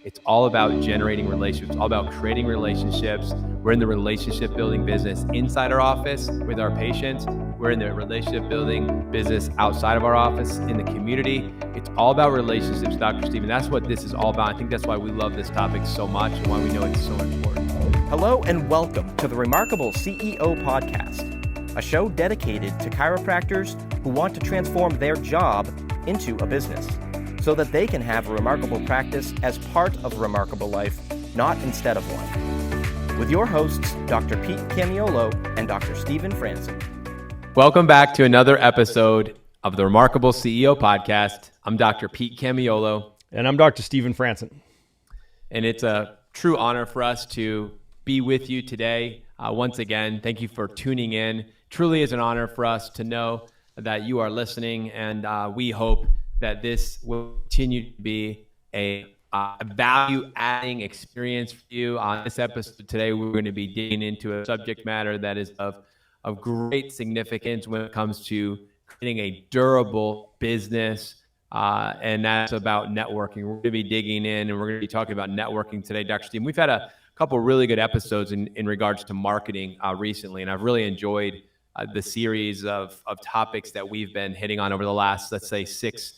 It's all about generating relationships, all about creating relationships. We're in the relationship building business inside our office with our patients. We're in the relationship building business outside of our office in the community. It's all about relationships, Dr. Stephen. That's what this is all about. I think that's why we love this topic so much and why we know it's so important. Hello and welcome to the Remarkable CEO Podcast, a show dedicated to chiropractors who want to transform their job into a business so that they can have a remarkable practice as part of a remarkable life, not instead of one. With your hosts, Dr. Pete Camiolo and Dr. Stephen Franson. Welcome back to another episode of the Remarkable CEO Podcast. I'm Dr. Pete Camiolo. And I'm Dr. Stephen Franson. And it's a true honor for us to be with you today. Once again, thank you for tuning in. Truly is an honor for us to know that you are listening, and we hope that this will continue to be a value-adding experience for you. On this episode today, we're going to be digging into a subject matter that is of great significance when it comes to creating a durable business, and that's about networking. We're going to be digging in, and we're going to be talking about networking today, Dr. Steve. We've had a couple really good episodes in regards to marketing recently, and I've really enjoyed the series of topics that we've been hitting on over the last, let's say, six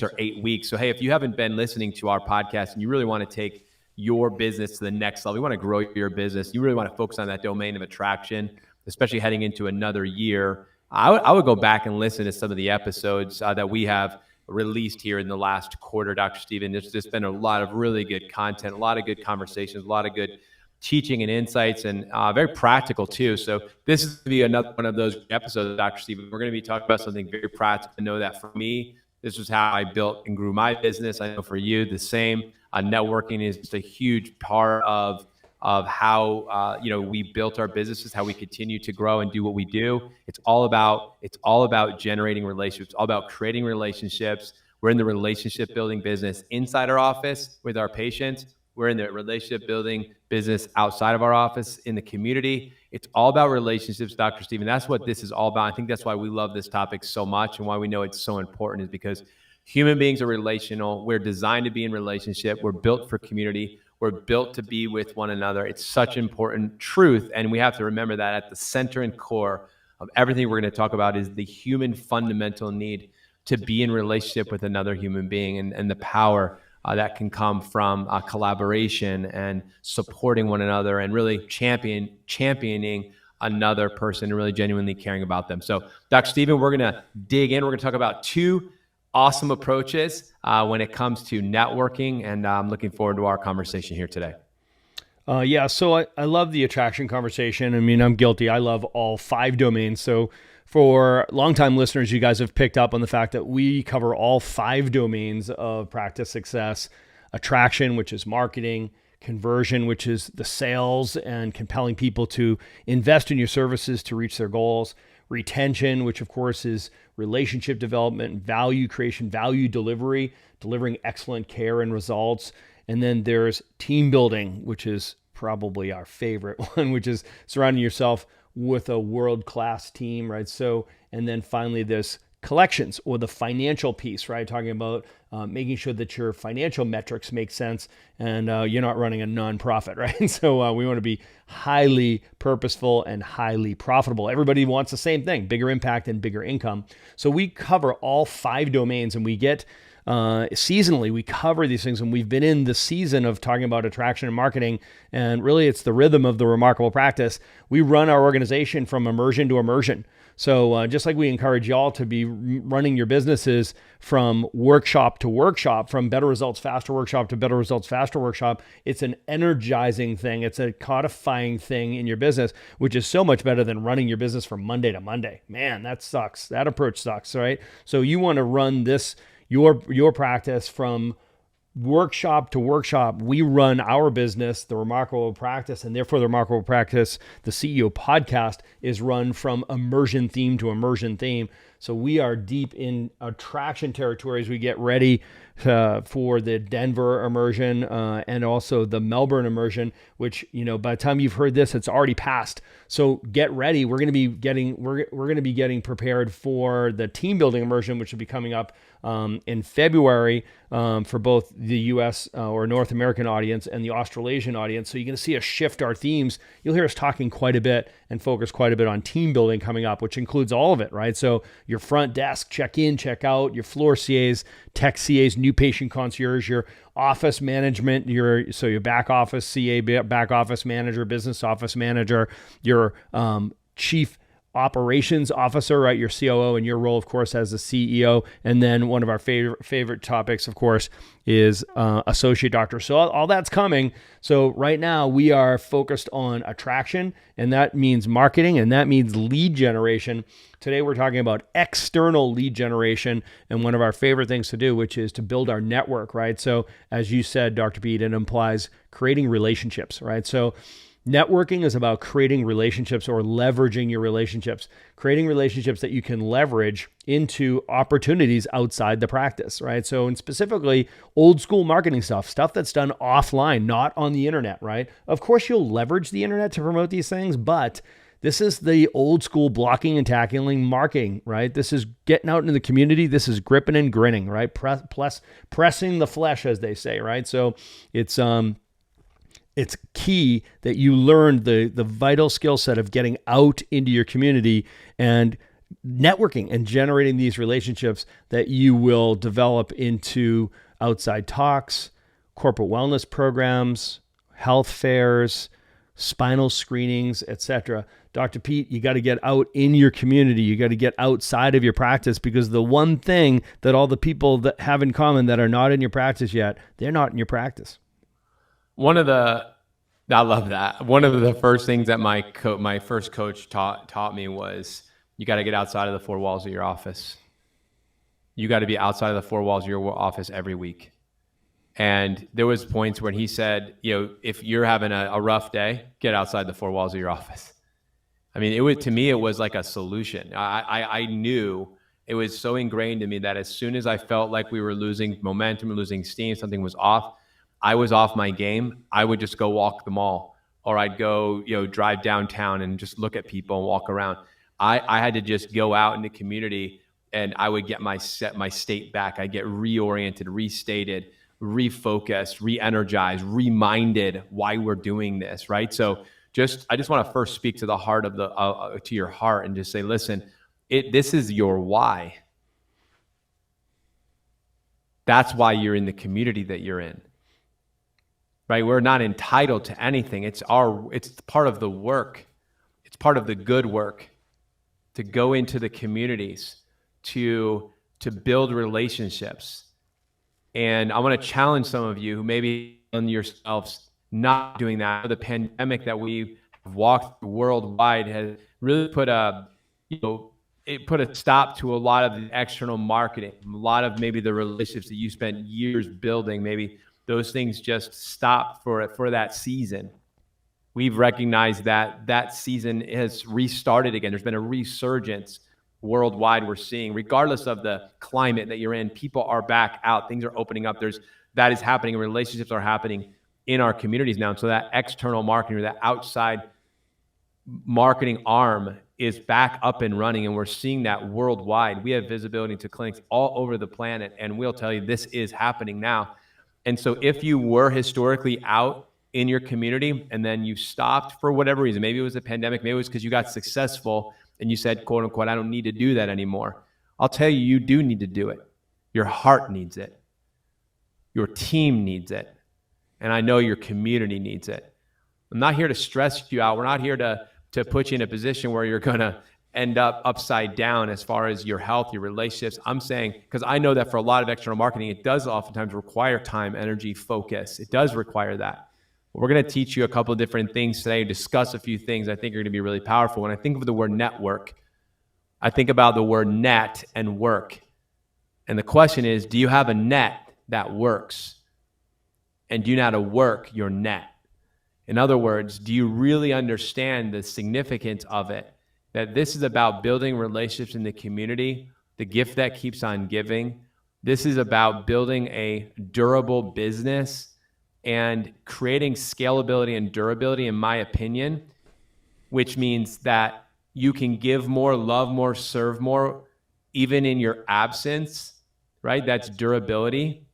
or 8 weeks. So, hey, if you haven't been listening to our podcast and you really want to take your business to the next level, you want to grow your business, you really want to focus on that domain of attraction, especially heading into another year, I would go back and listen to some of the episodes that we have released here in the last quarter, Dr. Stephen. There's just been a lot of really good content, a lot of good conversations, a lot of good teaching and insights, and very practical too. So this is going to be another one of those episodes, Dr. Stephen. We're going to be talking about something very practical. I know that for me, this was how I built and grew my business. I know for you, the same. Networking is just a huge part of how we built our businesses, how we continue to grow and do what we do. It's all about generating relationships, all about creating relationships. We're in the relationship building business inside our office with our patients. We're in the relationship building business outside of our office in the community. It's all about relationships, Dr. Stephen. That's what this is all about. I think that's why we love this topic so much and why we know it's so important is because human beings are relational. We're designed to be in relationship. We're built for community. We're built to be with one another. It's such important truth. And we have to remember that at the center and core of everything we're going to talk about is the human fundamental need to be in relationship with another human being and the power that can come from collaboration and supporting one another and really championing another person and really genuinely caring about them. So, Dr. Stephen, we're going to dig in. We're going to talk about two awesome approaches when it comes to networking, and I'm looking forward to our conversation here today. So I love the attraction conversation. I mean, I'm guilty. I love all 5 domains. So for longtime listeners, you guys have picked up on the fact that we cover all 5 domains of practice success: attraction, which is marketing; conversion, which is the sales and compelling people to invest in your services to reach their goals; retention, which of course is relationship development; value creation, value delivery, delivering excellent care and results. And then there's team building, which is probably our favorite one, which is surrounding yourself with a world-class team, right? So, and then finally there's collections, or the financial piece, right? Talking about making sure that your financial metrics make sense and you're not running a nonprofit, right? So we want to be highly purposeful and highly profitable. Everybody wants the same thing: bigger impact and bigger income. So we cover all 5 domains, and we get seasonally, we cover these things, and we've been in the season of talking about attraction and marketing, and really it's the rhythm of the remarkable practice. We run our organization from immersion to immersion. So just like we encourage y'all to be running your businesses from workshop to workshop, from better results, faster workshop to better results, faster workshop, it's an energizing thing. It's a codifying thing in your business, which is so much better than running your business from Monday to Monday. Man, that sucks. That approach sucks, right? So you want to run this, your practice from workshop to workshop. We run our business, the Remarkable Practice, and therefore the Remarkable Practice, the CEO podcast, is run from immersion theme to immersion theme. So we are deep in attraction territory as we get ready for the Denver immersion and also the Melbourne immersion, which, by the time you've heard this, it's already passed. So get ready. We're going to be getting prepared for the team building immersion, which will be coming up in February for both the U.S. Or North American audience and the Australasian audience. So you're going to see us shift our themes. You'll hear us talking quite a bit and focus quite a bit on team building coming up, which includes all of it, right? So your front desk, check in, check out, your floor CAs, tech CAs, new patient concierge, your office management, your back office CA, back office manager, business office manager, your chief operations officer, right? Your COO, and your role, of course, as the CEO. And then one of our favorite topics, of course, is associate doctor. So all that's coming. So right now we are focused on attraction, and that means marketing, and that means lead generation. Today we're talking about external lead generation, and one of our favorite things to do, which is to build our network, right? So as you said, Dr. Pete, it implies creating relationships, right? So networking is about creating relationships or leveraging your relationships, creating relationships that you can leverage into opportunities outside the practice, right? So, and specifically old school marketing stuff that's done offline, not on the internet, right? Of course, you'll leverage the internet to promote these things, but this is the old school blocking and tackling marketing, right? This is getting out into the community. This is gripping and grinning, right? Pressing the flesh, as they say, right? So it's key that you learn the vital skill set of getting out into your community and networking and generating these relationships that you will develop into outside talks, corporate wellness programs, health fairs, spinal screenings, etc. Dr. Pete, you got to get out in your community. You got to get outside of your practice, because the one thing that all the people that have in common that are not in your practice yet, they're not in your practice. I love that. One of the first things that my first coach taught me was, you got to get outside of the four walls of your office. You got to be outside of the four walls of your office every week. And there was points when he said, if you're having a rough day, get outside the four walls of your office. I mean, to me, it was like a solution. I knew it was so ingrained in me that as soon as I felt like we were losing momentum, losing steam, something was off, I was off my game, I would just go walk the mall, or I'd go, drive downtown and just look at people and walk around. I had to just go out in the community, and I would get my state back. I'd get reoriented, restated, refocused, re-energized, reminded why we're doing this, right? So I just want to first speak to the heart of to your heart and just say, listen, this is your why. That's why you're in the community that you're in. Right? We're not entitled to anything. It's part of the work. It's part of the good work to go into the communities, to build relationships. And I want to challenge some of you who maybe on yourselves not doing that. The pandemic that we've walked through worldwide has really put a stop to a lot of the external marketing, a lot of maybe the relationships that you spent years building, maybe those things just stopped for that season. We've recognized that season has restarted again. There's been a resurgence worldwide we're seeing. Regardless of the climate that you're in, people are back out. Things are opening up. That is happening. Relationships are happening in our communities now. And so that external marketing, or that outside marketing arm, is back up and running, and we're seeing that worldwide. We have visibility to clinics all over the planet, and we'll tell you this is happening now. And so if you were historically out in your community and then you stopped for whatever reason, maybe it was a pandemic, maybe it was because you got successful and you said, quote unquote, I don't need to do that anymore. I'll tell you, you do need to do it. Your heart needs it. Your team needs it. And I know your community needs it. I'm not here to stress you out. We're not here to put you in a position where you're going to end up upside down as far as your health, your relationships. I'm saying, because I know that for a lot of external marketing, it does oftentimes require time, energy, focus. It does require that. We're going to teach you a couple of different things today, discuss a few things I think are going to be really powerful. When I think of the word network, I think about the word net and work. And the question is, do you have a net that works? And do you know how to work your net? In other words, do you really understand the significance of it? that this is about building relationships in the community, the gift that keeps on giving. This is about building a durable business and creating scalability and durability, in my opinion, which means that you can give more, love more, serve more, even in your absence, right? That's durability.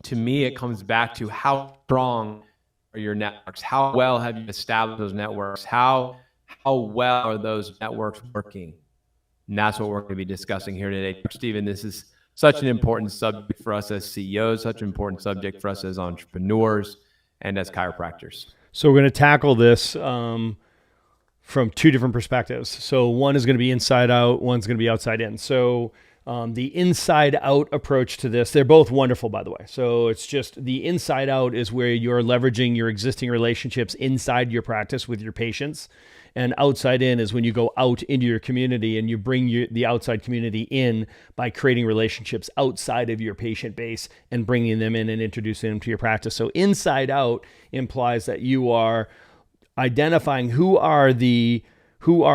To me, it comes back to how strong are your networks? How well have you established those networks? How well are those networks working? And that's what we're going to be discussing here today. Stephen, this is such an important subject for us as CEOs, such an important subject for us as entrepreneurs and as chiropractors. So we're going to tackle this from two different perspectives. So one is going to be inside out, one's going to be outside in. So the inside out approach to this, they're both wonderful, by the way. So it's just the inside out is where you're leveraging your existing relationships inside your practice with your patients. And outside in is when you go out into your community and you bring the outside community in by creating relationships outside of your patient base and bringing them in and introducing them to your practice. So inside out implies that you are identifying who are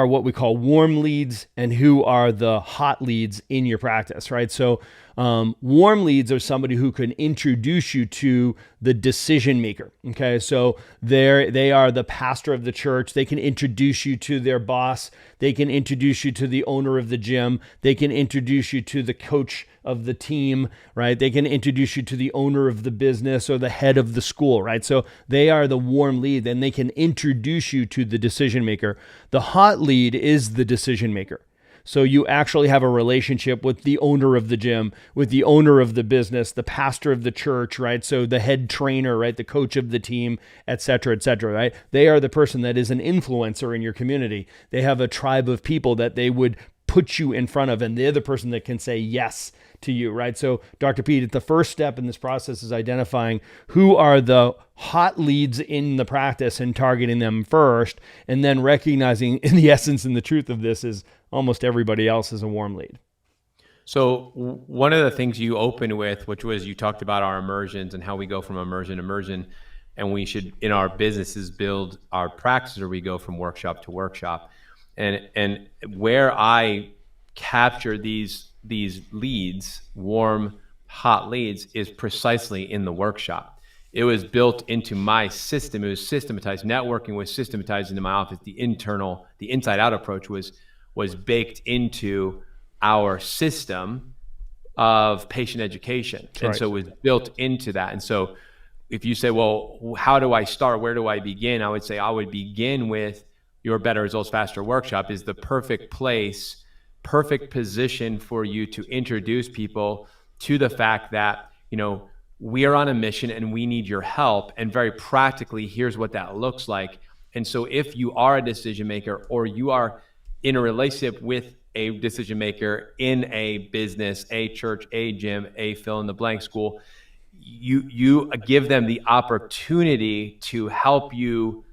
what we call warm leads and who are the hot leads in your practice, right? So warm leads are somebody who can introduce you to the decision maker. Okay, so they are the pastor of the church. They can introduce you to their boss. They can introduce you to the owner of the gym. They can introduce you to the coach of the team, right? They can introduce you to the owner of the business or the head of the school, right? So they are the warm lead, and they can introduce you to the decision maker. The hot lead is the decision maker. So you actually have a relationship with the owner of the gym, with the owner of the business, the pastor of the church, right? So the head trainer, right? The coach of the team, et cetera, right? They are the person that is an influencer in your community. They have a tribe of people that they would put you in front of, and they're the person that can say yes to you, right? So Dr. Pete, the first step in this process is identifying who are the hot leads in the practice and targeting them first, and then recognizing in the essence and the truth of this is almost everybody else is a warm lead. So one of the things you opened with, which was you talked about our immersions and how we go from immersion to immersion, and we should, in our businesses, build our practice, or we go from workshop to workshop. And where I capture these leads, warm, hot leads, is precisely in the workshop. It was built into my system. It was systematized. Networking was systematized into my office. The inside out approach was baked into our system of patient education. That's and right. So it was built into that. And so if you say, well, how do I start? Where do I begin? I would say I would begin with your Better Results Faster workshop is the perfect place, perfect position for you to introduce people to the fact that, we are on a mission and we need your help. And very practically, here's what that looks like. And so if you are a decision maker, or you are in a relationship with a decision maker in a business, a church, a gym, a fill in the blank school, you give them the opportunity to help you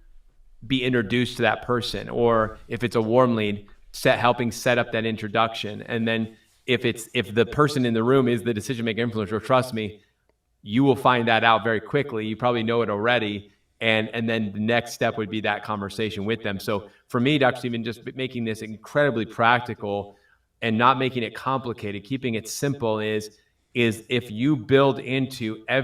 be introduced to that person. Or if it's a warm lead, helping set up that introduction. And then if the person in the room is the decision maker influencer, trust me, you will find that out very quickly. You probably know it already. And then the next step would be that conversation with them. So for me, Dr. Stephen, just making this incredibly practical and not making it complicated, keeping it simple is if you build into I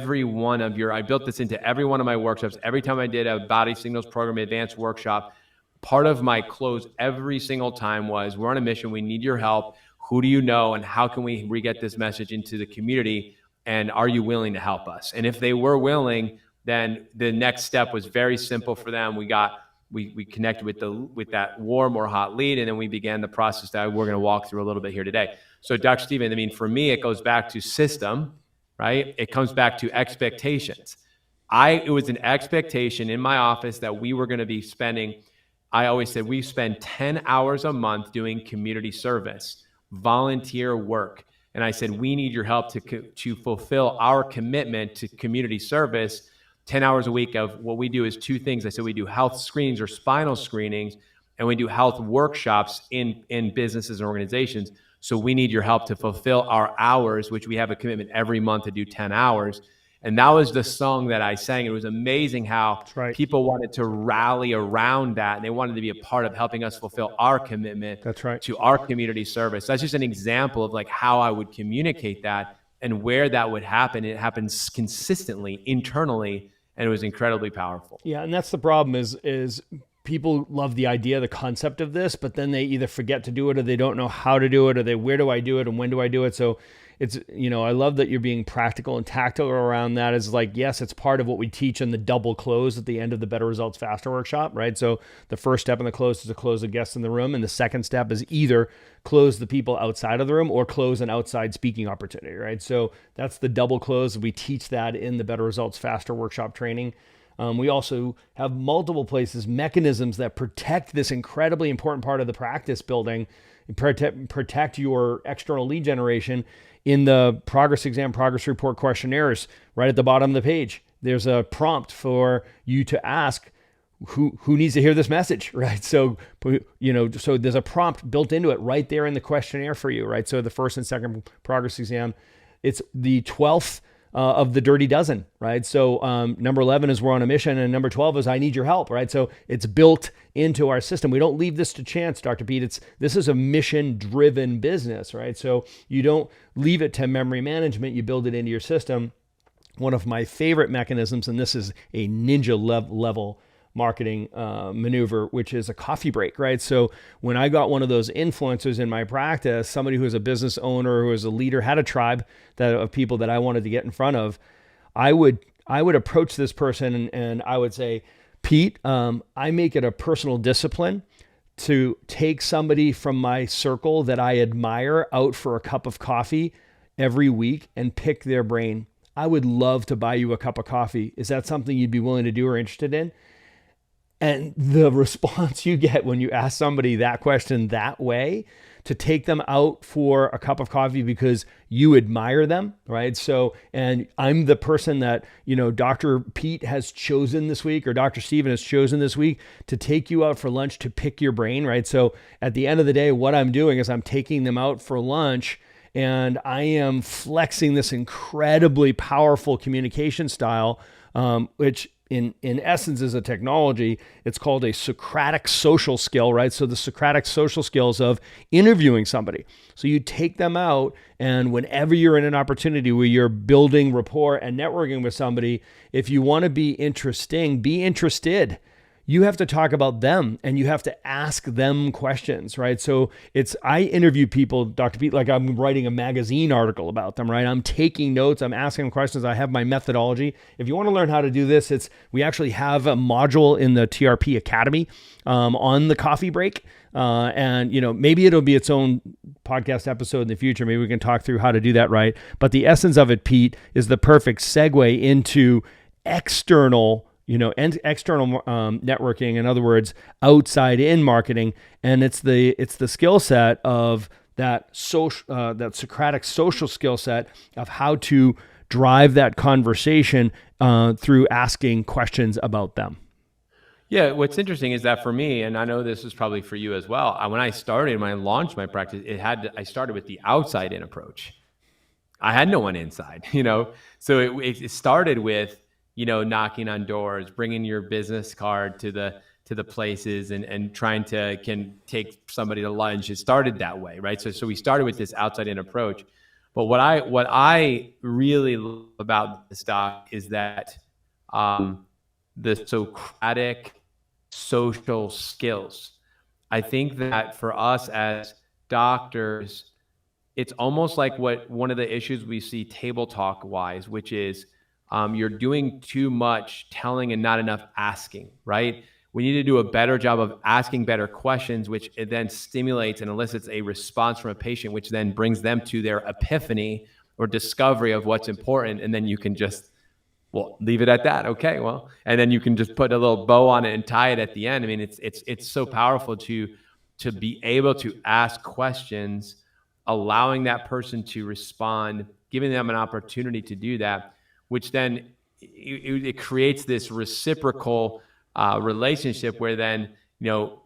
built this into every one of my workshops. Every time I did a body signals program advanced workshop, part of my close every single time was, we're on a mission. We need your help. Who do you know? And how can we re-get this message into the community? And are you willing to help us? And if they were willing, then the next step was very simple for them. We connected with that warm or hot lead, and then we began the process that we're going to walk through a little bit here today. So Dr. Stephen, for me, it goes back to system, right? It comes back to expectations. It was an expectation in my office that we were going to be spending, I always said, we spend 10 hours a month doing community service, volunteer work. And I said, we need your help to fulfill our commitment to community service. 10 hours a week of what we do is two things. I said, we do health screenings or spinal screenings, and we do health workshops in businesses and organizations. So we need your help to fulfill our hours, which we have a commitment every month to do 10 hours. And that was the song that I sang. It was amazing how That's right. people wanted to rally around that, and they wanted to be a part of helping us fulfill our commitment That's right. to our community service. That's just an example of like how I would communicate that and where that would happen. It happens consistently internally, and it was incredibly powerful. Yeah, and that's the problem is people love the idea, the concept of this, but then they either forget to do it or they don't know how to do it, or where do I do it and when do I do it? So it's, I love that you're being practical and tactical around that. Is like, yes, it's part of what we teach in the double close at the end of the Better Results Faster workshop, right? So the first step in the close is to close the guests in the room. And the second step is either close the people outside of the room or close an outside speaking opportunity, right? So that's the double close. We teach that in the Better Results Faster workshop training. We also have multiple places, mechanisms that protect this incredibly important part of the practice building, protect your external lead generation in the progress exam, progress report questionnaires. Right at the bottom of the page, there's a prompt for you to ask who needs to hear this message, right? So, so there's a prompt built into it right there in the questionnaire for you, right? So the first and second progress exam, it's the 12th of the dirty dozen, right? So number 11 is we're on a mission, and number 12 is I need your help, right? So it's built into our system. We don't leave this to chance, Dr. Pete. This is a mission-driven business, right? So you don't leave it to memory management. You build it into your system. One of my favorite mechanisms, and this is a ninja level marketing maneuver, which is a coffee break, right? So when I got one of those influencers in my practice, somebody who was a business owner, who was a leader, had a tribe of people that I wanted to get in front of, I would approach this person and I would say, Pete, I make it a personal discipline to take somebody from my circle that I admire out for a cup of coffee every week and pick their brain. I would love to buy you a cup of coffee. Is that something you'd be willing to do or interested in? And the response you get when you ask somebody that question that way, to take them out for a cup of coffee because you admire them, right? So, and I'm the person that, Dr. Pete has chosen this week, or Dr. Steven has chosen this week to take you out for lunch to pick your brain, right? So at the end of the day, what I'm doing is I'm taking them out for lunch, and I am flexing this incredibly powerful communication style, which in essence is a technology. It's called a Socratic social skill, right? So the Socratic social skills of interviewing somebody. So you take them out, and whenever you're in an opportunity where you're building rapport and networking with somebody, if you want to be interesting, be interested. You have to talk about them and you have to ask them questions, right? So I interview people, Dr. Pete, like I'm writing a magazine article about them, right? I'm taking notes, I'm asking them questions, I have my methodology. If you want to learn how to do this, we actually have a module in the TRP Academy on the coffee break. And maybe it'll be its own podcast episode in the future. Maybe we can talk through how to do that right. But the essence of it, Pete, is the perfect segue into external networking, in other words, outside in marketing. And it's the skill set of that Socratic social skill set of how to drive that conversation through asking questions about them. Yeah, what's interesting is that for me, and I know this is probably for you as well, when I launched my practice, I started with the outside in approach. I had no one inside, so it started with knocking on doors, bringing your business card to the places and trying to take somebody to lunch. It started that way, right? So we started with this outside in approach. But what I really love about this doc is that the Socratic social skills. I think that for us as doctors, it's almost like one of the issues we see table talk wise, which is you're doing too much telling and not enough asking, right? We need to do a better job of asking better questions, which it then stimulates and elicits a response from a patient, which then brings them to their epiphany or discovery of what's important. And then you can just, leave it at that. Okay, and then you can just put a little bow on it and tie it at the end. I mean, it's so powerful to be able to ask questions, allowing that person to respond, giving them an opportunity to do that, which then it creates this reciprocal relationship where then,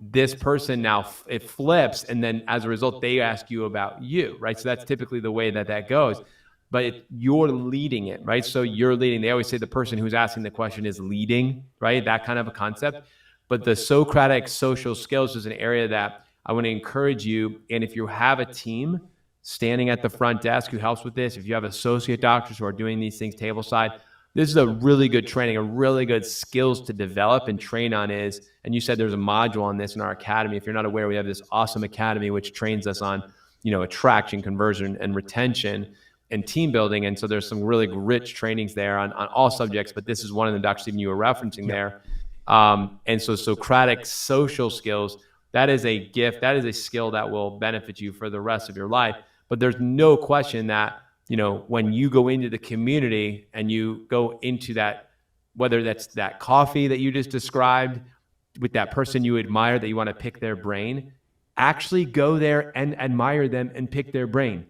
this person now it flips. And then as a result, they ask you about you, right? So that's typically the way that goes. but you're leading it, right? So you're leading. They always say the person who's asking the question is leading, right? That kind of a concept. But the Socratic social skills is an area that I want to encourage you. And if you have a team standing at the front desk who helps with this, if you have associate doctors who are doing these things tableside, this is a really good training, a really good skills to develop and train on is, and you said there's a module on this in our academy. If you're not aware, we have this awesome academy which trains us on, attraction, conversion, and retention and team building. And so there's some really rich trainings there on all subjects, but this is one of them, Dr. Stephen, you were referencing there. And so Socratic social skills, that is a gift, that is a skill that will benefit you for the rest of your life. But there's no question that, when you go into the community and you go into that, whether that's that coffee that you just described with that person you admire that you want to pick their brain, actually go there and admire them and pick their brain.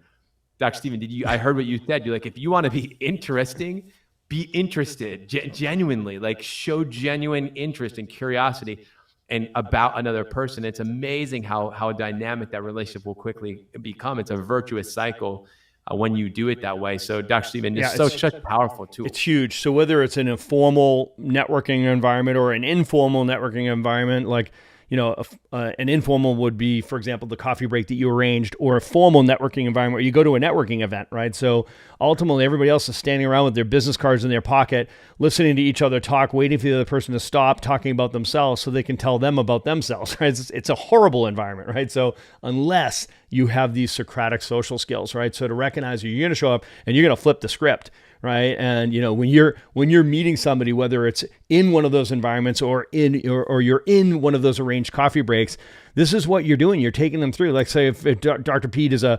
Dr. Stephen, I heard what you said. You're like, if you want to be interesting, be interested, genuinely, like show genuine interest and curiosity and about another person. It's amazing how dynamic that relationship will quickly become. It's a virtuous cycle when you do it that way. So Dr. Stephen, it's such a powerful tool. It's huge. So whether it's an informal networking environment or an informal networking environment, like, an informal would be, for example, the coffee break that you arranged, or a formal networking environment where you go to a networking event, right? So ultimately, everybody else is standing around with their business cards in their pocket, listening to each other talk, waiting for the other person to stop talking about themselves so they can tell them about themselves, right? It's a horrible environment, right? So unless you have these Socratic social skills, right? So to recognize you're going to show up and you're going to flip the script, right? And when you're meeting somebody, whether it's in one of those environments or you're in one of those arranged coffee breaks, this is what you're doing. You're taking them through. Like, say if Dr. Pete he owns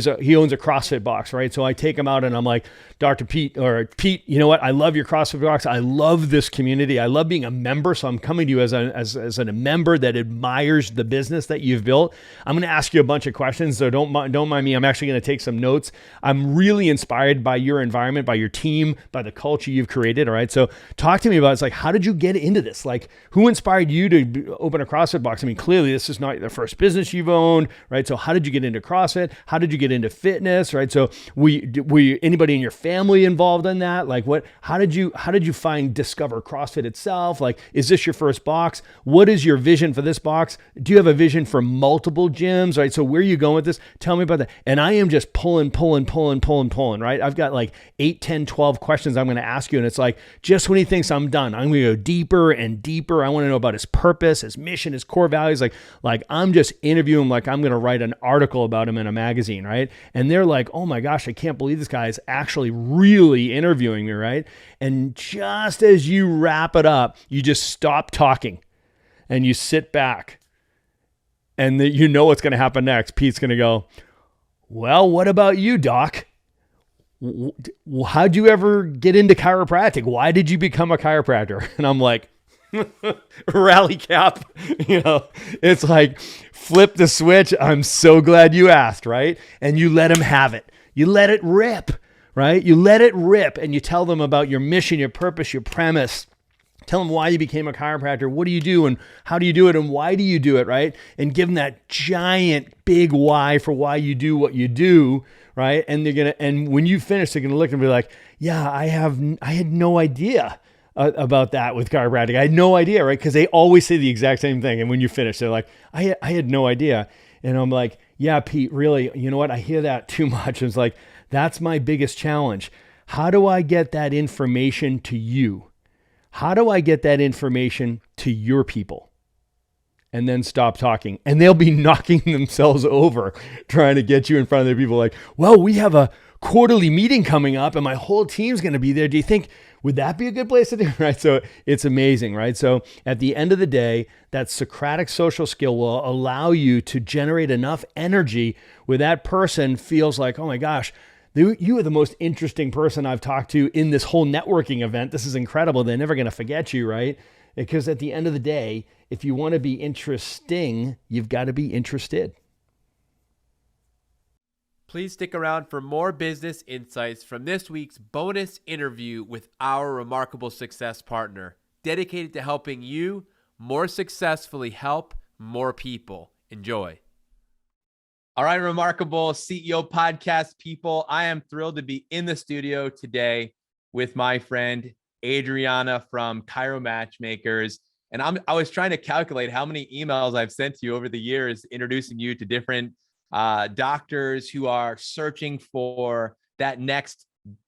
a CrossFit box, right? So I take him out and I'm like, Dr. Pete, or Pete, you know what? I love your CrossFit box. I love this community. I love being a member. So I'm coming to you as a member that admires the business that you've built. I'm going to ask you a bunch of questions. So don't mind me. I'm actually going to take some notes. I'm really inspired by your environment, by your team, by the culture you've created. All right. So talk to me about, it's like, how did you get into this? Like, who inspired you to open a CrossFit box? I mean, clearly this is not the first business you've owned, right? So how did you get into CrossFit? How did you get into fitness, right? So were you anybody in your family involved in that? Like, how did you discover CrossFit itself? Like, is this your first box? What is your vision for this box? Do you have a vision for multiple gyms, right? So where are you going with this? Tell me about that. And I am just pulling, right? I've got like 8, 10, 12 questions I'm going to ask you. And it's like, just when he thinks I'm done, I'm going to go deeper and deeper. I want to know about his purpose, his mission, his core values. Like I'm just interviewing him like I'm going to write an article about him in a magazine, right? And they're like, oh my gosh, I can't believe this guy is actually really interviewing me, right? And just as you wrap it up, you just stop talking and you sit back and you know what's going to happen next. Pete's going to go, well, what about you, Doc? How'd you ever get into chiropractic? Why did you become a chiropractor? And I'm like, rally cap, it's like, flip the switch. I'm so glad you asked, right? And you let him have it. You let it rip, right? You let it rip and you tell them about your mission, your purpose, your premise. Tell them why you became a chiropractor. What do you do and how do you do it and why do you do it, right? And give them that giant big why for why you do what you do, right? And and when you finish, they're gonna look and be like, yeah, I had no idea about that with chiropractic. I had no idea, right? Because they always say the exact same thing. And when you finish, they're like, I had no idea. And I'm like, yeah, Pete, really, you know what? I hear that too much. It's like, that's my biggest challenge. How do I get that information to you? How do I get that information to your people? And then stop talking. And they'll be knocking themselves over trying to get you in front of their people. Like, well, we have a quarterly meeting coming up and my whole team's going to be there. Do you think, would that be a good place to do? Right. So it's amazing, right? So at the end of the day, that Socratic social skill will allow you to generate enough energy where that person feels like, oh my gosh, you are the most interesting person I've talked to in this whole networking event. This is incredible. They're never going to forget you, right? Because at the end of the day, if you want to be interesting, you've got to be interested. Please stick around for more business insights from this week's bonus interview with our remarkable success partner, dedicated to helping you more successfully help more people. Enjoy. All right, Remarkable CEO podcast people. I am thrilled to be in the studio today with my friend Adriana from Chiro Matchmakers. And I was trying to calculate how many emails I've sent to you over the years, introducing you to different doctors who are searching for that next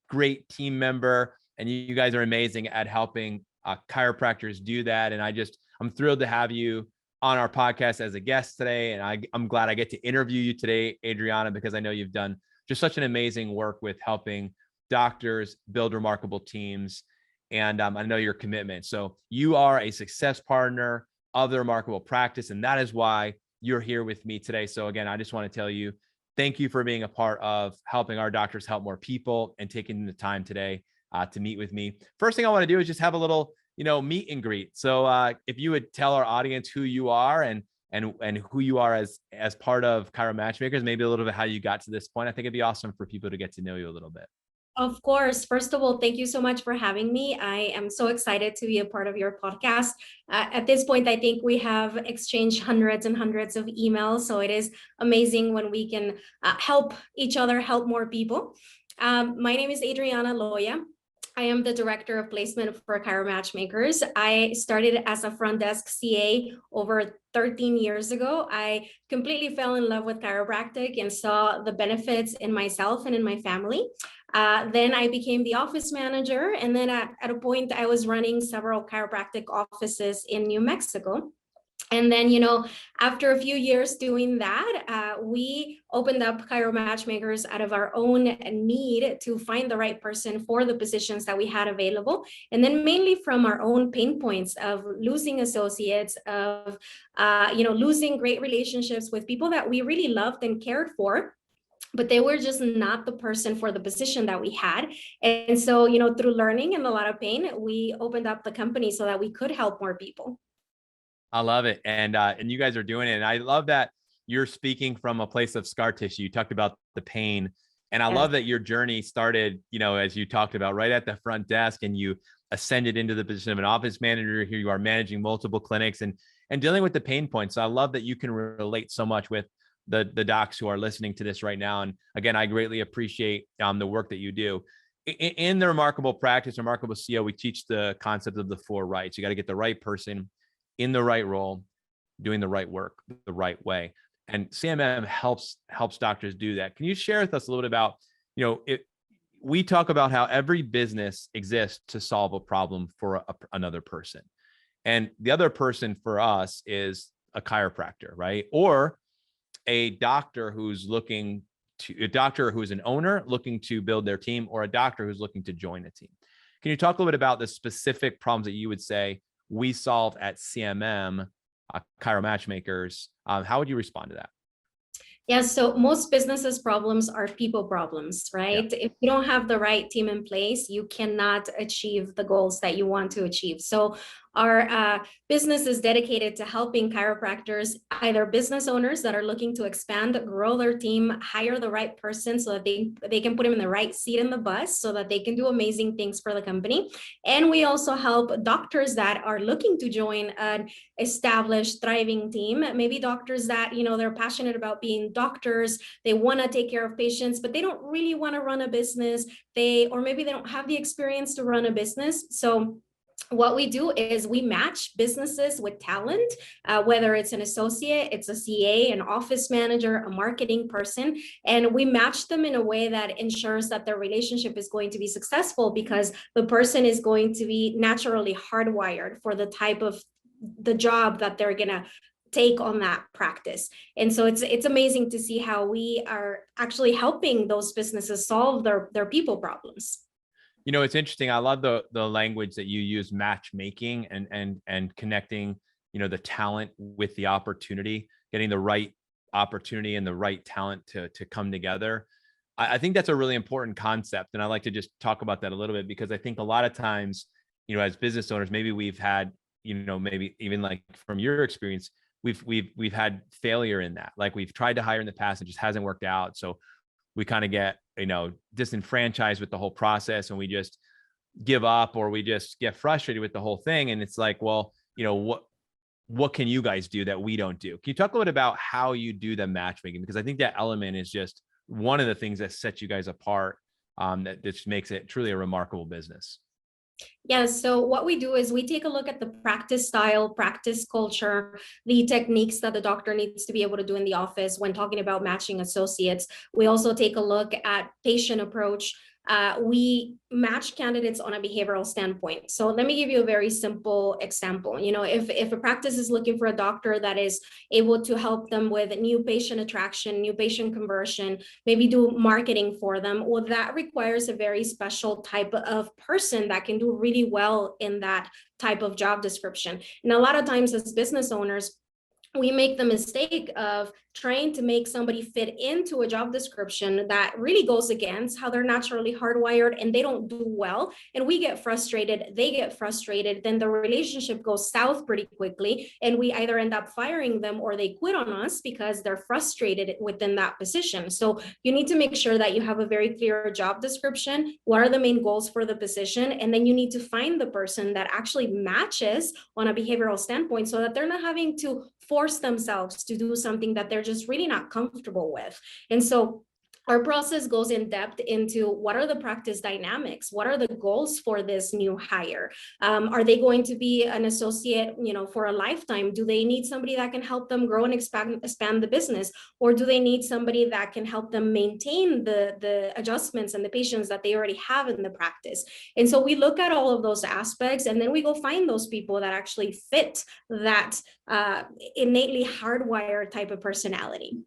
great team member. And you guys are amazing at helping chiropractors do that. And I'm thrilled to have you on our podcast as a guest today. And I'm glad I get to interview you today, Adriana, because I know you've done just such an amazing work with helping doctors build remarkable teams. And I know your commitment. So you are a success partner of the Remarkable Practice. And that is why you're here with me today. So again, I just want to tell you, thank you for being a part of helping our doctors help more people and taking the time today to meet with me. First thing I want to do is just have a little meet and greet. So if you would tell our audience who you are and who you are as part of Chiro Matchmakers, maybe a little bit how you got to this point. I think it'd be awesome for people to get to know you a little bit. Of course. First of all, thank you so much for having me. I am so excited to be a part of your podcast. At this point, I think we have exchanged hundreds and hundreds of emails. So it is amazing when we can help each other, help more people. My name is Adriana Loya. I am the director of placement for Chiro Matchmakers. I started as a front desk CA over 13 years ago. I completely fell in love with chiropractic and saw the benefits in myself and in my family. Then I became the office manager. And then at a point, I was running several chiropractic offices in New Mexico. And then, after a few years doing that, we opened up Chiro Matchmakers out of our own need to find the right person for the positions that we had available. And then mainly from our own pain points of losing associates, of, losing great relationships with people that we really loved and cared for, but they were just not the person for the position that we had. And so, through learning and a lot of pain, we opened up the company so that we could help more people. I love it. And you guys are doing it. And I love that you're speaking from a place of scar tissue. You talked about the pain. And I love that your journey started, as you talked about, right at the front desk, and you ascended into the position of an office manager. Here you are managing multiple clinics and dealing with the pain points. So I love that you can relate so much with the docs who are listening to this right now. And again, I greatly appreciate the work that you do. In the Remarkable Practice, Remarkable CEO, we teach the concept of the 4 rights. You got to get the right person in the right role, doing the right work the right way. And CMM helps doctors do that. Can you share with us a little bit about, we talk about how every business exists to solve a problem for another person. And the other person for us is a chiropractor, right? Or a doctor who's an owner looking to build their team, or a doctor who's looking to join a team. Can you talk a little bit about the specific problems that you would say we solve at CMM, Chiro Matchmakers? How would you respond to that? Yeah, so most businesses' problems are people problems, right? Yeah. If you don't have the right team in place, you cannot achieve the goals that you want to achieve. So our business is dedicated to helping chiropractors, either business owners that are looking to expand, grow their team, hire the right person so that they can put them in the right seat in the bus so that they can do amazing things for the company. And we also help doctors that are looking to join an established, thriving team. Maybe doctors that, they're passionate about being doctors, they want to take care of patients, but they don't really want to run a business. Or maybe they don't have the experience to run a business. So what we do is we match businesses with talent, whether it's an associate, it's a CA, an office manager, a marketing person, and we match them in a way that ensures that their relationship is going to be successful because the person is going to be naturally hardwired for the type of the job that they're going to take on that practice. And so it's amazing to see how we are actually helping those businesses solve their people problems. It's interesting. I love the language that you use, matchmaking and connecting, the talent with the opportunity, getting the right opportunity and the right talent to come together. I think that's a really important concept. And I like to just talk about that a little bit because I think a lot of times, as business owners, maybe we've had, maybe even like from your experience, we've had failure in that. Like we've tried to hire in the past and it just hasn't worked out. So we kind of get, disenfranchised with the whole process and we just give up or we just get frustrated with the whole thing. And it's like, well, what can you guys do that we don't do? Can you talk a little bit about how you do the matchmaking? Because I think that element is just one of the things that sets you guys apart, that just makes it truly a remarkable business. Yeah, so what we do is we take a look at the practice style, practice culture, the techniques that the doctor needs to be able to do in the office when talking about matching associates. We also take a look at patient approach. We match candidates on a behavioral standpoint. So let me give you a very simple example. If a practice is looking for a doctor that is able to help them with new patient attraction, new patient conversion, maybe do marketing for them, well, that requires a very special type of person that can do really well in that type of job description. And a lot of times as business owners, we make the mistake of trying to make somebody fit into a job description that really goes against how they're naturally hardwired, and they don't do well. And we get frustrated, they get frustrated, then the relationship goes south pretty quickly. And we either end up firing them or they quit on us because they're frustrated within that position. So you need to make sure that you have a very clear job description. What are the main goals for the position? And then you need to find the person that actually matches on a behavioral standpoint so that they're not having to force themselves to do something that they're just really not comfortable with. And so our process goes in depth into what are the practice dynamics, what are the goals for this new hire. Are they going to be an associate, for a lifetime? Do they need somebody that can help them grow and expand the business, or do they need somebody that can help them maintain the adjustments and the patients that they already have in the practice? And so we look at all of those aspects, and then we go find those people that actually fit that innately hardwired type of personality.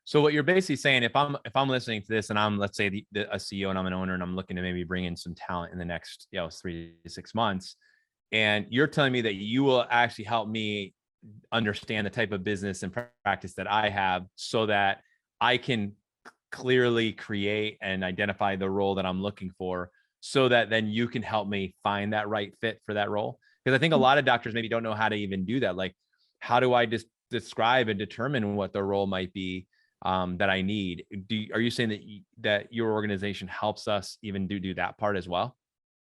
So what you're basically saying, if I'm listening to this and I'm, let's say, a CEO and I'm an owner and I'm looking to maybe bring in some talent in the next 3 to 6 months, and you're telling me that you will actually help me understand the type of business and practice that I have so that I can clearly create and identify the role that I'm looking for, so that then you can help me find that right fit for that role. Because I think a lot of doctors maybe don't know how to even do that. Like, how do I just describe and determine what the role might be that I need? Are you saying that your organization helps us even do that part as well?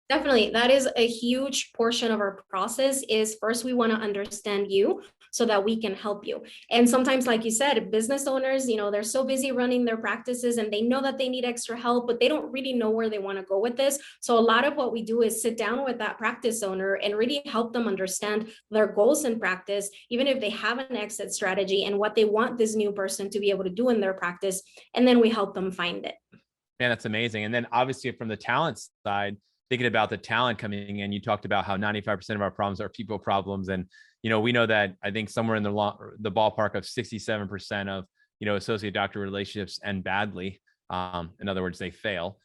Definitely. That is a huge portion of our process. Is first, we want to understand you so that we can help you. And sometimes, like you said, business owners, they're so busy running their practices and they know that they need extra help, but they don't really know where they want to go with this. So a lot of what we do is sit down with that practice owner and really help them understand their goals in practice, even if they have an exit strategy and what they want this new person to be able to do in their practice. And then we help them find it. Man, that's amazing. And then obviously from the talent side, thinking about the talent coming in, you talked about how 95% of our problems are people problems. And, we know that I think somewhere in the ballpark of 67% of, associate doctor relationships end badly. In other words, they fail.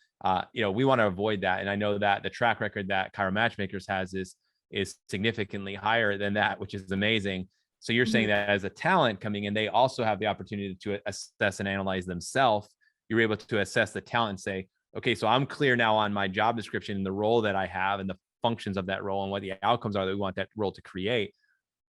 We want to avoid that. And I know that the track record that Chiro Matchmakers has is significantly higher than that, which is amazing. So you're saying that as a talent coming in, they also have the opportunity to assess and analyze themselves. You're able to assess the talent and say, okay, so I'm clear now on my job description and the role that I have and the functions of that role and what the outcomes are that we want that role to create.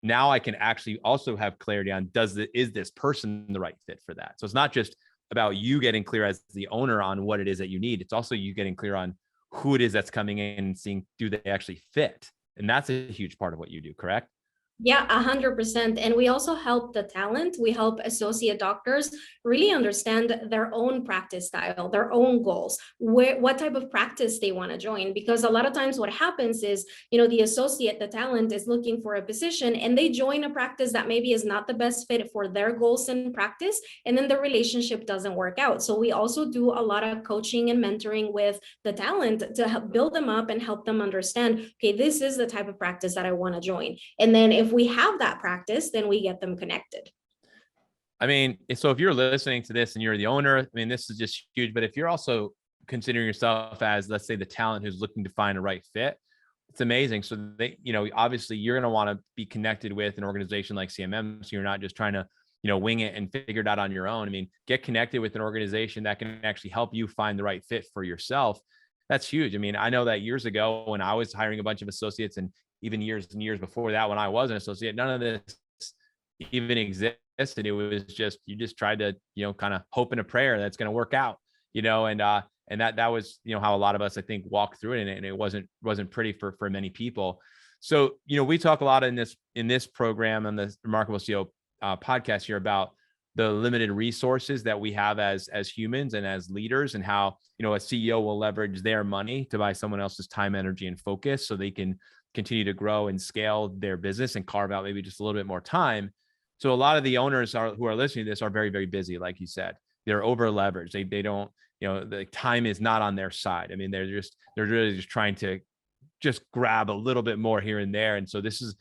Now I can actually also have clarity on is this person the right fit for that? So it's not just about you getting clear as the owner on what it is that you need. It's also you getting clear on who it is that's coming in and seeing, do they actually fit? And that's a huge part of what you do, correct? Yeah, 100%. And we also help the talent. We help associate doctors really understand their own practice style, their own goals, what type of practice they want to join. Because a lot of times what happens is, the talent is looking for a position and they join a practice that maybe is not the best fit for their goals in practice. And then the relationship doesn't work out. So we also do a lot of coaching and mentoring with the talent to help build them up and help them understand, okay, this is the type of practice that I want to join. And then if we have that practice, then we get them connected. I mean, so if you're listening to this and you're the owner, I mean, this is just huge. But if you're also considering yourself as, let's say, the talent who's looking to find a right fit, it's amazing. So they, obviously you're going to want to be connected with an organization like CMM. So you're not just trying to, wing it and figure it out on your own. I mean, get connected with an organization that can actually help you find the right fit for yourself. That's huge. I mean, I know that years ago when I was hiring a bunch of associates, and even years and years before that, when I was an associate, none of this even existed. It was just, you just tried to, kind of hope in a prayer that's going to work out, and that was, how a lot of us, I think, walked through it, and it wasn't pretty for many people. So, we talk a lot in this program on the Remarkable CEO podcast here about the limited resources that we have as humans and as leaders, and how, a CEO will leverage their money to buy someone else's time, energy, and focus so they can continue to grow and scale their business and carve out maybe just a little bit more time. So a lot of the owners who are listening to this are very, very busy. Like you said, they're over leveraged. They don't, the time is not on their side. I mean, they're really just trying to just grab a little bit more here and there. And so this is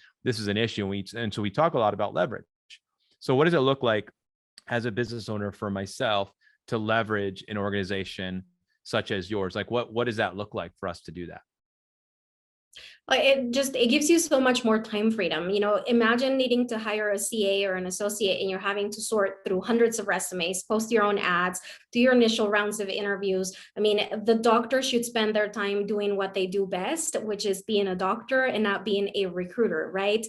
an issue. And so we talk a lot about leverage. So what does it look like as a business owner for myself to leverage an organization such as yours? Like what does that look like for us to do that? It gives you so much more time freedom. Imagine needing to hire a CA or an associate, and you're having to sort through hundreds of resumes, post your own ads, do your initial rounds of interviews. I mean, the doctor should spend their time doing what they do best, which is being a doctor and not being a recruiter, right?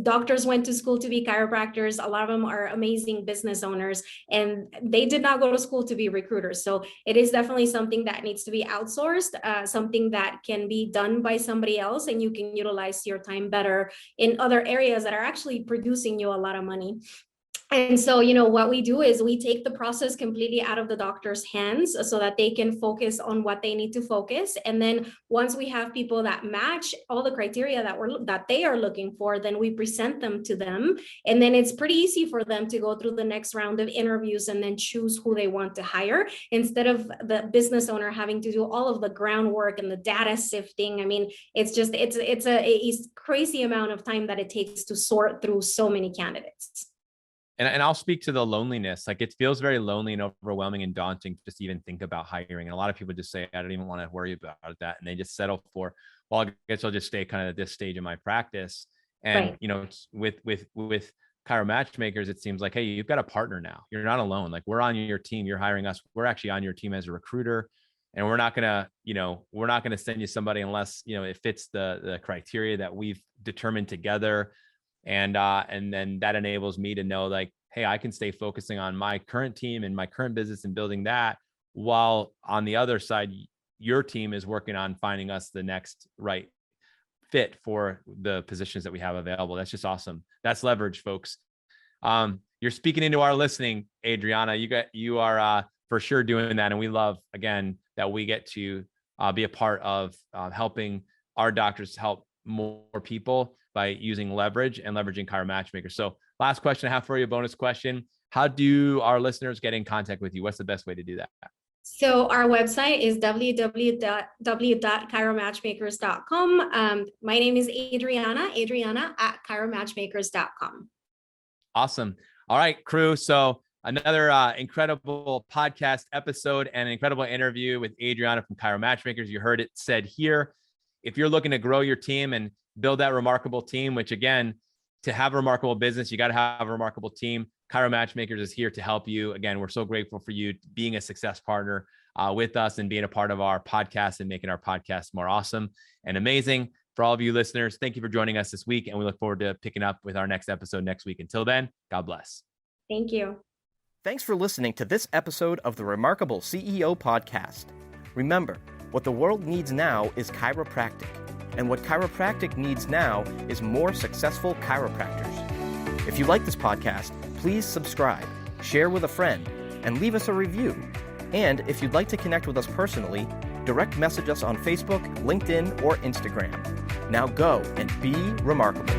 Doctors went to school to be chiropractors. A lot of them are amazing business owners, and they did not go to school to be recruiters. So it is definitely something that needs to be outsourced, something that can be done by somebody else, and you can utilize your time better in other areas that are actually producing you a lot of money. And so, what we do is we take the process completely out of the doctor's hands so that they can focus on what they need to focus. And then once we have people that match all the criteria that they are looking for, then we present them to them. And then it's pretty easy for them to go through the next round of interviews and then choose who they want to hire, instead of the business owner having to do all of the groundwork and the data sifting. I mean, it's a crazy amount of time that it takes to sort through so many candidates. And I'll speak to the loneliness. Like, it feels very lonely and overwhelming and daunting to just even think about hiring. And a lot of people just say, I don't even want to worry about that. And they just settle for, well, I guess I'll just stay kind of at this stage of my practice. And, with Chiro Matchmakers, it seems like, hey, you've got a partner now. You're not alone. Like, we're on your team. You're hiring us. We're actually on your team as a recruiter. And we're not going to send you somebody unless, it fits the criteria that we've determined together. And then that enables me to know, like, hey, I can stay focusing on my current team and my current business and building that, while on the other side, your team is working on finding us the next right fit for the positions that we have available. That's just awesome. That's leverage, folks. You're speaking into our listening, Adriana. You are for sure doing that. And we love, again, that we get to be a part of helping our doctors help more people by using leverage and leveraging Chiro Matchmakers. So last question I have for you, bonus question. How do our listeners get in contact with you? What's the best way to do that? So our website is www.chiromatchmakers.com. My name is Adriana at chiromatchmakers.com. Awesome. All right, crew. So another incredible podcast episode and an incredible interview with Adriana from Chiro Matchmakers. You heard it said here. If you're looking to grow your team and build that remarkable team, which, again, to have a remarkable business, you got to have a remarkable team. Chiro Matchmakers is here to help you. Again, we're so grateful for you being a success partner with us and being a part of our podcast and making our podcast more awesome and amazing. For all of you listeners, thank you for joining us this week, and we look forward to picking up with our next episode next week. Until then, God bless. Thank you. Thanks for listening to this episode of the Remarkable CEO Podcast. Remember, what the world needs now is chiropractic, and what chiropractic needs now is more successful chiropractors. If you like this podcast, please subscribe, share with a friend, and leave us a review. And if you'd like to connect with us personally, direct message us on Facebook, LinkedIn, or Instagram. Now go and be remarkable.